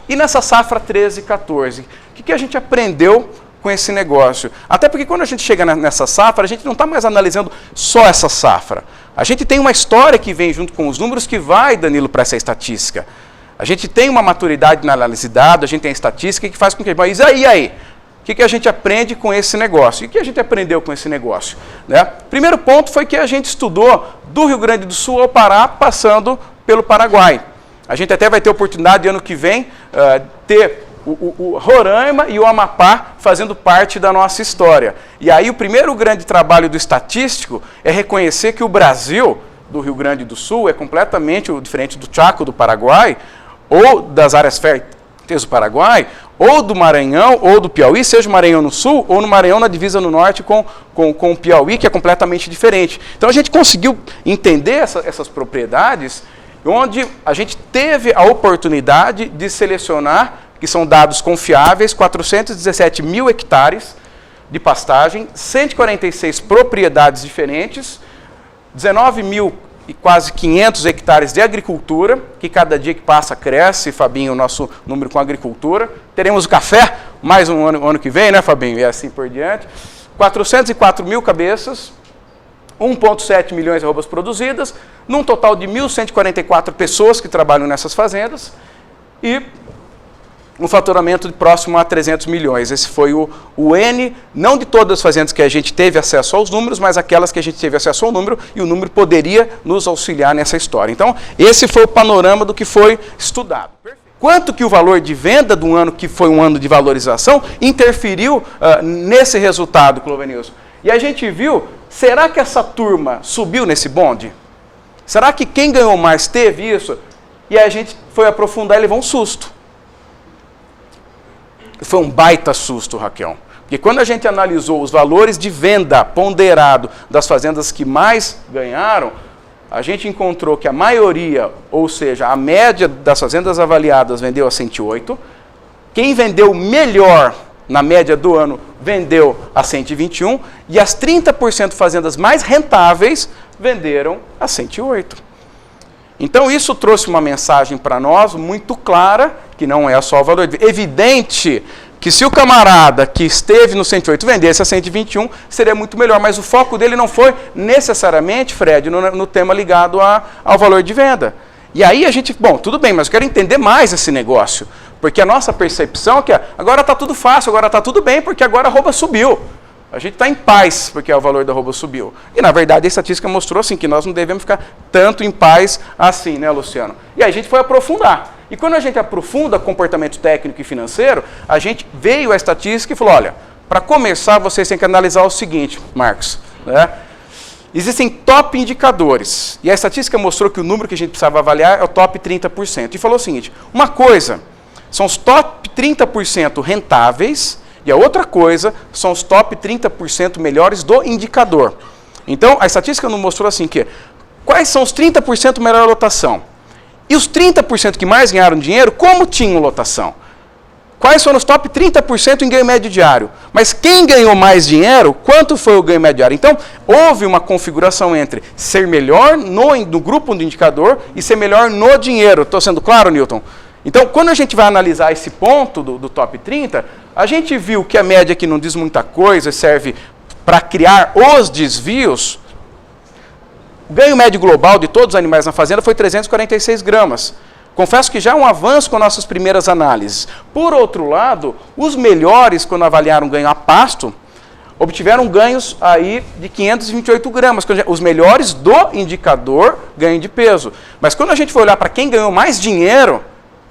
E nessa safra 13 e 14, o que a gente aprendeu com esse negócio? Até porque quando a gente chega nessa safra, a gente não está mais analisando só essa safra. A gente tem uma história que vem junto com os números que vai, Danilo, para essa estatística. A gente tem uma maturidade na análise de dados, a gente tem a estatística que faz com que... Mas e aí? O que a gente aprende com esse negócio? E o que a gente aprendeu com esse negócio? Né? Primeiro ponto foi que a gente estudou do Rio Grande do Sul ao Pará, passando pelo Paraguai. A gente até vai ter oportunidade, ano que vem, ter o Roraima e o Amapá fazendo parte da nossa história. E aí o primeiro grande trabalho do estatístico é reconhecer que o Brasil, do Rio Grande do Sul, é completamente diferente do Chaco, do Paraguai, ou das áreas férteis do Paraguai, ou do Maranhão, ou do Piauí, seja o Maranhão no sul, ou no Maranhão na divisa no norte com o Piauí, que é completamente diferente. Então a gente conseguiu entender essas propriedades, onde a gente teve a oportunidade de selecionar, que são dados confiáveis, 417 mil hectares de pastagem, 146 propriedades diferentes, 19 mil e quase 500 hectares de agricultura, que cada dia que passa cresce, Fabinho, o nosso número com agricultura. Teremos o café, mais um ano que vem, né, Fabinho? E assim por diante. 404 mil cabeças, 1,7 milhões de arrobas produzidas, num total de 1.144 pessoas que trabalham nessas fazendas, e um faturamento próximo a 300 milhões. Esse foi o N, não de todas as fazendas que a gente teve acesso aos números, mas aquelas que a gente teve acesso ao número, e o número poderia nos auxiliar nessa história. Então, esse foi o panorama do que foi estudado. Quanto que o valor de venda do ano, que foi um ano de valorização, interferiu nesse resultado, Clovenilson? E a gente viu, será que essa turma subiu nesse bonde? Será que quem ganhou mais teve isso? E a gente foi aprofundar e levou um susto. Foi um baita susto, Raquel. Porque quando a gente analisou os valores de venda ponderado das fazendas que mais ganharam, a gente encontrou que a maioria, ou seja, a média das fazendas avaliadas vendeu a 108. Quem vendeu melhor na média do ano vendeu a 121. E as 30% fazendas mais rentáveis venderam a 108. Então isso trouxe uma mensagem para nós muito clara, que não é só o valor. Evidente que se o camarada que esteve no 108 vendesse a 121, seria muito melhor, mas o foco dele não foi necessariamente, Fred, no tema ligado ao valor de venda. E aí a gente, bom, tudo bem, mas eu quero entender mais esse negócio, porque a nossa percepção é que agora está tudo fácil, agora está tudo bem, porque agora a arroba subiu. A gente está em paz porque o valor da arroba subiu. E, na verdade, a estatística mostrou assim, que nós não devemos ficar tanto em paz assim, né, Luciano? E aí a gente foi aprofundar. E quando a gente aprofunda comportamento técnico e financeiro, a gente veio à estatística e falou, olha, para começar, vocês têm que analisar o seguinte, Marcos, né? Existem top indicadores. E a estatística mostrou que o número que a gente precisava avaliar é o top 30%. E falou o seguinte, uma coisa são os top 30% rentáveis, e a outra coisa são os top 30% melhores do indicador. Então, a estatística nos mostrou assim que quais são os 30% melhor lotação? E os 30% que mais ganharam dinheiro, como tinham lotação? Quais foram os top 30% em ganho médio diário? Mas quem ganhou mais dinheiro, quanto foi o ganho médio diário? Então, houve uma configuração entre ser melhor no grupo do indicador e ser melhor no dinheiro. Estou sendo claro, Newton? Então, quando a gente vai analisar esse ponto do top 30, a gente viu que a média que não diz muita coisa, serve para criar os desvios. O ganho médio global de todos os animais na fazenda foi 346 gramas. Confesso que já é um avanço com nossas primeiras análises. Por outro lado, os melhores, quando avaliaram ganho a pasto, obtiveram ganhos aí de 528 gramas. Os melhores do indicador ganho de peso. Mas quando a gente for olhar para quem ganhou mais dinheiro,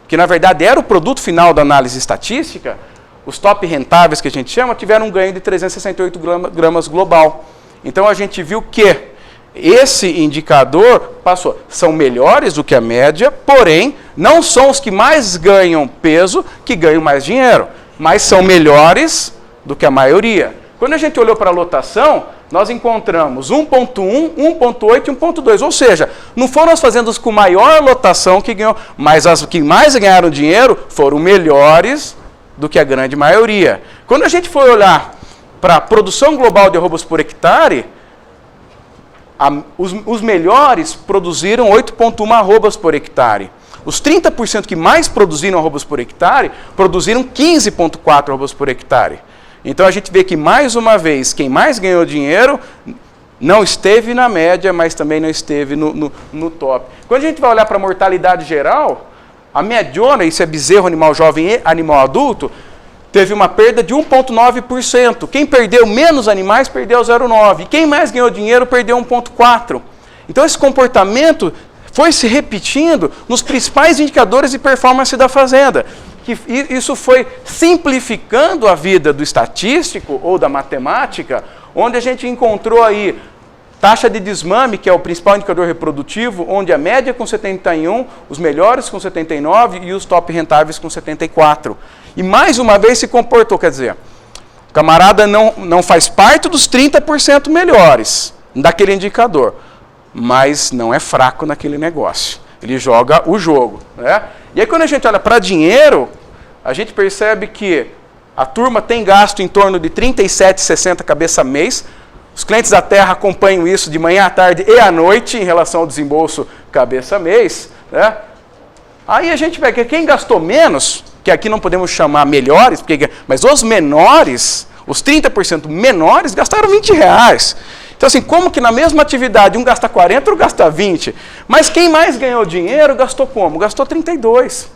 que na verdade era o produto final da análise estatística, os top rentáveis que a gente chama, tiveram um ganho de 368 gramas global. Então a gente viu que esse indicador passou, são melhores do que a média, porém não são os que mais ganham peso que ganham mais dinheiro, mas são melhores do que a maioria. Quando a gente olhou para a lotação, nós encontramos 1.1, 1.8 e 1.2, ou seja, não foram as fazendas com maior lotação que ganhou, mas as que mais ganharam dinheiro foram melhores do que a grande maioria. Quando a gente for olhar para a produção global de arrobas por hectare, os melhores produziram 8,1 arrobas por hectare. os 30% que mais produziram arrobas por hectare, produziram 15,4 arrobas por hectare. Então a gente vê que, mais uma vez, quem mais ganhou dinheiro não esteve na média, mas também não esteve no top. Quando a gente vai olhar para a mortalidade geral, a mediana, isso é bezerro, animal jovem e animal adulto, teve uma perda de 1,9%. Quem perdeu menos animais perdeu 0,9%. E quem mais ganhou dinheiro perdeu 1,4%. Então esse comportamento foi se repetindo nos principais indicadores de performance da fazenda. Isso foi simplificando a vida do estatístico ou da matemática, onde a gente encontrou aí taxa de desmame, que é o principal indicador reprodutivo, onde a média com 71, os melhores com 79 e os top rentáveis com 74. E mais uma vez se comportou, quer dizer, o camarada não faz parte dos 30% melhores daquele indicador, mas não é fraco naquele negócio. Ele joga o jogo, né? E aí quando a gente olha para dinheiro, a gente percebe que a turma tem gasto em torno de 37,60 cabeça mês. Os clientes da Terra acompanham isso de manhã à tarde e à noite em relação ao desembolso cabeça mês, né? Aí a gente vê que quem gastou menos, que aqui não podemos chamar melhores, mas os menores, os 30% menores, gastaram R$20. Então, assim, como que na mesma atividade um gasta 40, outro gasta 20? Mas quem mais ganhou dinheiro gastou como? Gastou 32.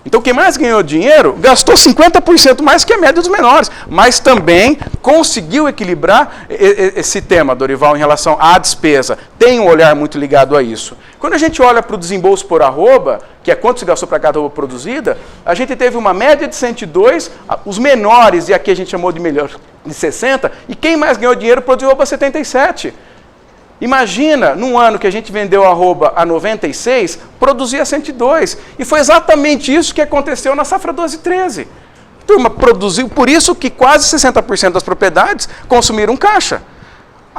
Então, quem mais ganhou dinheiro gastou 50% mais que a média dos menores, mas também conseguiu equilibrar esse tema, Dorival, em relação à despesa. Tem um olhar muito ligado a isso. Quando a gente olha para o desembolso por arroba, que é quanto se gastou para cada arroba produzida, a gente teve uma média de 102, os menores, e aqui a gente chamou de melhor, de 60, e quem mais ganhou dinheiro produziu arroba 77. Imagina, num ano que a gente vendeu arroba a 96, produzia 102. E foi exatamente isso que aconteceu na safra 12/13. A turma produziu, por isso que quase 60% das propriedades consumiram caixa.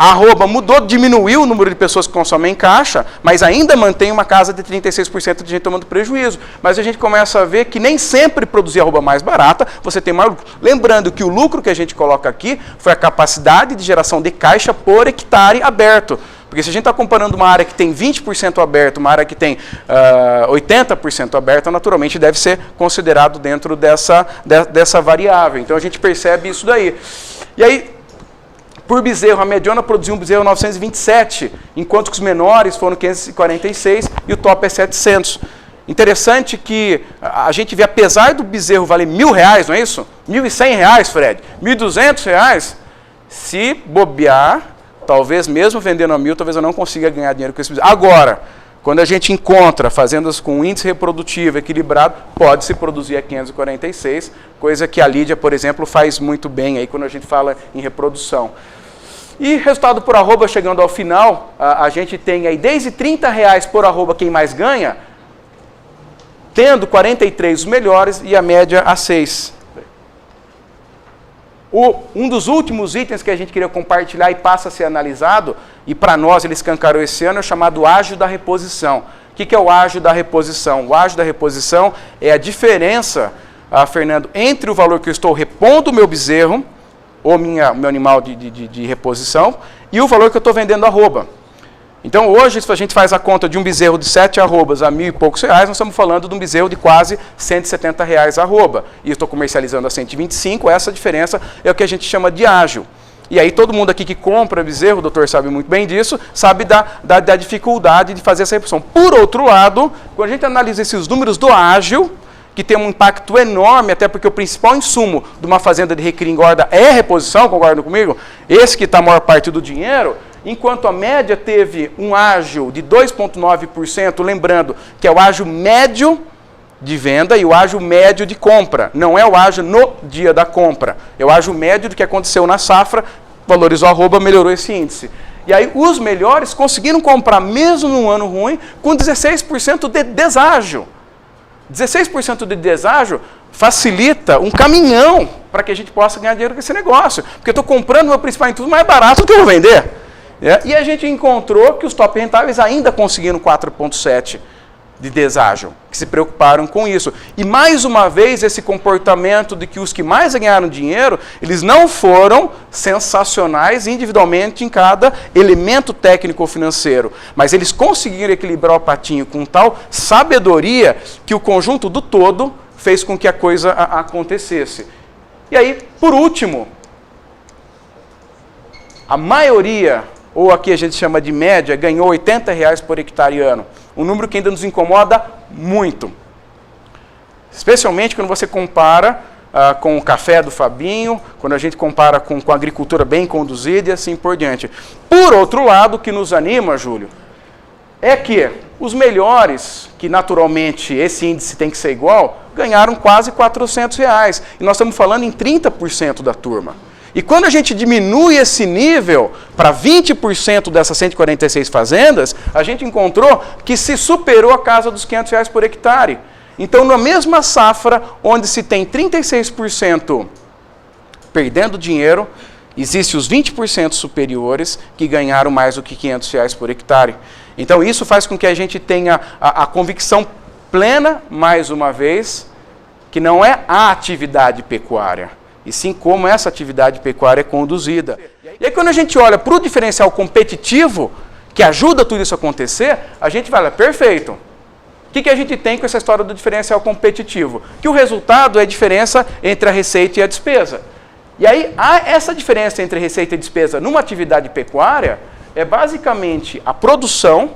A arroba mudou, diminuiu o número de pessoas que consomem caixa, mas ainda mantém uma casa de 36% de gente tomando prejuízo. Mas a gente começa a ver que nem sempre produzir arroba mais barata, você tem maior lucro. Lembrando que o lucro que a gente coloca aqui foi a capacidade de geração de caixa por hectare aberto. Porque se a gente está comparando uma área que tem 20% aberto, uma área que tem 80% aberta, naturalmente deve ser considerado dentro dessa variável. Então a gente percebe isso daí. E aí, por bezerro, a mediana produziu um bezerro 927, enquanto que os menores foram 546 e o top é 700. Interessante que a gente vê, apesar do bezerro valer R$1.000, não é isso? R$1.100, Fred, R$1.200, se bobear, talvez mesmo vendendo a 1.000, talvez eu não consiga ganhar dinheiro com esse bezerro. Agora, quando a gente encontra fazendas com índice reprodutivo equilibrado, pode-se produzir a 546, coisa que a Lídia, por exemplo, faz muito bem aí quando a gente fala em reprodução. E resultado por arroba, chegando ao final, a gente tem aí desde R$30 por arroba quem mais ganha, tendo 43 os melhores e a média a 6. Um dos últimos itens que a gente queria compartilhar e passa a ser analisado, e para nós ele escancarou esse ano, é o chamado ágio da reposição. O que é o ágio da reposição? O ágio da reposição é a diferença, Fernando, entre o valor que eu estou repondo o meu bezerro, ou meu animal de reposição, e o valor que eu estou vendendo arroba. Então hoje, se a gente faz a conta de um bezerro de 7 arrobas a R$1.000 e poucos, nós estamos falando de um bezerro de quase R$170 arroba. E eu estou comercializando a 125, essa diferença é o que a gente chama de ágio. E aí todo mundo aqui que compra bezerro, o doutor sabe muito bem disso, sabe da dificuldade de fazer essa reposição. Por outro lado, quando a gente analisa esses números do ágio, que tem um impacto enorme, até porque o principal insumo de uma fazenda de recria engorda é a reposição, concordam comigo? Esse que está a maior parte do dinheiro, enquanto a média teve um ágio de 2,9%, lembrando que é o ágio médio de venda e o ágio médio de compra. Não é o ágio no dia da compra, é o ágio médio do que aconteceu na safra, valorizou a arroba, melhorou esse índice. E aí os melhores conseguiram comprar, mesmo num ano ruim, com 16% de deságio. 16% de deságio facilita um caminhão para que a gente possa ganhar dinheiro com esse negócio. Porque eu estou comprando o meu principal intuito mais barato do que eu vou vender. E a gente encontrou que os top rentáveis ainda conseguiram 4,7. de deságio, que se preocuparam com isso. E mais uma vez esse comportamento de que os que mais ganharam dinheiro, eles não foram sensacionais individualmente em cada elemento técnico-financeiro, mas eles conseguiram equilibrar o patinho com tal sabedoria que o conjunto do todo fez com que a coisa acontecesse. E aí, por último, a maioria, ou aqui a gente chama de média, ganhou R$ 80 por hectare ano. Um número que ainda nos incomoda muito. Especialmente quando você compara com o café do Fabinho, quando a gente compara com a agricultura bem conduzida e assim por diante. Por outro lado, o que nos anima, Júlio, é que os melhores, que naturalmente esse índice tem que ser igual, ganharam quase R$ 400. E nós estamos falando em 30% da turma. E quando a gente diminui esse nível para 20% dessas 146 fazendas, a gente encontrou que se superou a casa dos R$ 500 por hectare. Então, na mesma safra, onde se tem 36% perdendo dinheiro, existem os 20% superiores que ganharam mais do que R$ 500 por hectare. Então, isso faz com que a gente tenha a convicção plena, mais uma vez, que não é a atividade pecuária, e sim como essa atividade pecuária é conduzida. E aí quando a gente olha para o diferencial competitivo, que ajuda tudo isso a acontecer, a gente vai lá, perfeito. O que a gente tem com essa história do diferencial competitivo? Que o resultado é a diferença entre a receita e a despesa. E aí essa diferença entre receita e despesa numa atividade pecuária é basicamente a produção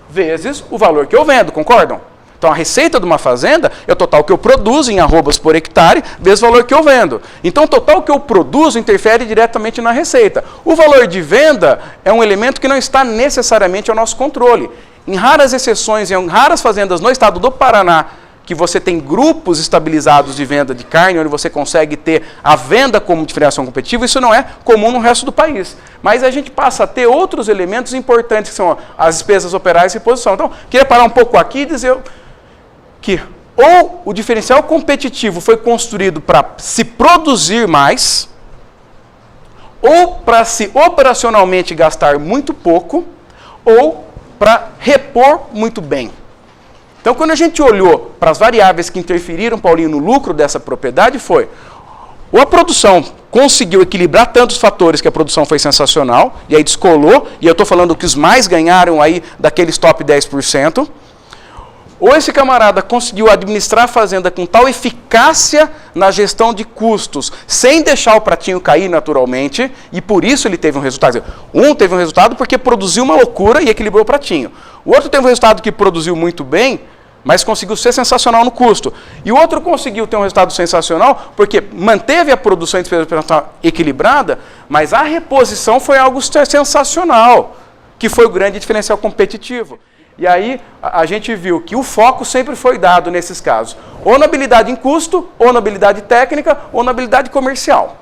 vezes o valor que eu vendo, concordam? Então, a receita de uma fazenda é o total que eu produzo em arrobas por hectare, vezes o valor que eu vendo. Então, o total que eu produzo interfere diretamente na receita. O valor de venda é um elemento que não está necessariamente ao nosso controle. Em raras exceções, em raras fazendas no estado do Paraná, que você tem grupos estabilizados de venda de carne, onde você consegue ter a venda como diferenciação competitiva, isso não é comum no resto do país. Mas a gente passa a ter outros elementos importantes, que são as despesas operárias e reposição. Então, queria parar um pouco aqui e dizer que ou o diferencial competitivo foi construído para se produzir mais, ou para se operacionalmente gastar muito pouco, ou para repor muito bem. Então, quando a gente olhou para as variáveis que interferiram, Paulinho, no lucro dessa propriedade, foi ou a produção conseguiu equilibrar tantos fatores que a produção foi sensacional, e aí descolou, e eu estou falando que os mais ganharam aí daqueles top 10%, ou esse camarada conseguiu administrar a fazenda com tal eficácia na gestão de custos, sem deixar o pratinho cair naturalmente, e por isso ele teve um resultado. Um teve um resultado porque produziu uma loucura e equilibrou o pratinho. O outro teve um resultado que produziu muito bem, mas conseguiu ser sensacional no custo. E o outro conseguiu ter um resultado sensacional porque manteve a produção e despesa operacional equilibrada, mas a reposição foi algo sensacional, que foi o grande diferencial competitivo. E aí a gente viu que o foco sempre foi dado nesses casos, ou na habilidade em custo, ou na habilidade técnica, ou na habilidade comercial.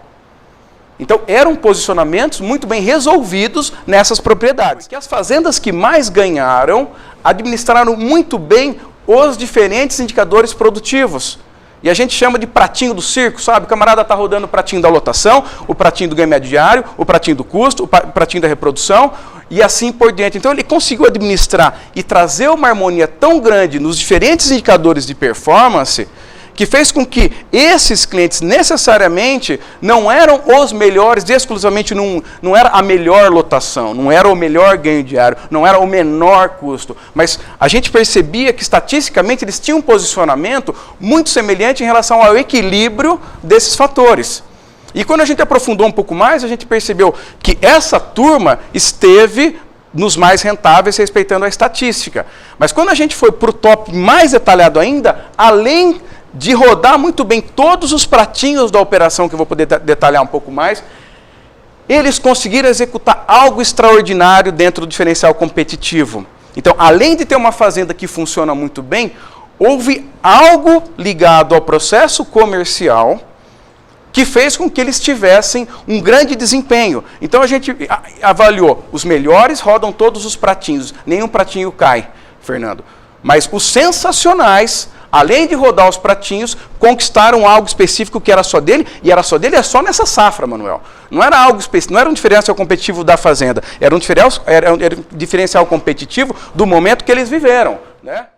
Então eram posicionamentos muito bem resolvidos nessas propriedades. Que as fazendas que mais ganharam administraram muito bem os diferentes indicadores produtivos. E a gente chama de pratinho do circo, sabe? O camarada está rodando o pratinho da lotação, o pratinho do ganho médio diário, o pratinho do custo, o pratinho da reprodução, e assim por diante. Então ele conseguiu administrar e trazer uma harmonia tão grande nos diferentes indicadores de performance, que fez com que esses clientes necessariamente não eram os melhores, exclusivamente não era a melhor lotação, não era o melhor ganho diário, não era o menor custo, mas a gente percebia que estatisticamente eles tinham um posicionamento muito semelhante em relação ao equilíbrio desses fatores. E quando a gente aprofundou um pouco mais, a gente percebeu que essa turma esteve nos mais rentáveis, respeitando a estatística. Mas quando a gente foi para o top mais detalhado ainda, além de rodar muito bem todos os pratinhos da operação, que eu vou poder detalhar um pouco mais, eles conseguiram executar algo extraordinário dentro do diferencial competitivo. Então, além de ter uma fazenda que funciona muito bem, houve algo ligado ao processo comercial que fez com que eles tivessem um grande desempenho. Então, a gente avaliou, os melhores rodam todos os pratinhos, nenhum pratinho cai, Fernando. Mas os sensacionais, além de rodar os pratinhos, conquistaram algo específico que era só dele, e era só dele só nessa safra, Manuel. Não era algo específico, não era um diferencial competitivo da fazenda, era um diferencial competitivo do momento que eles viveram. né?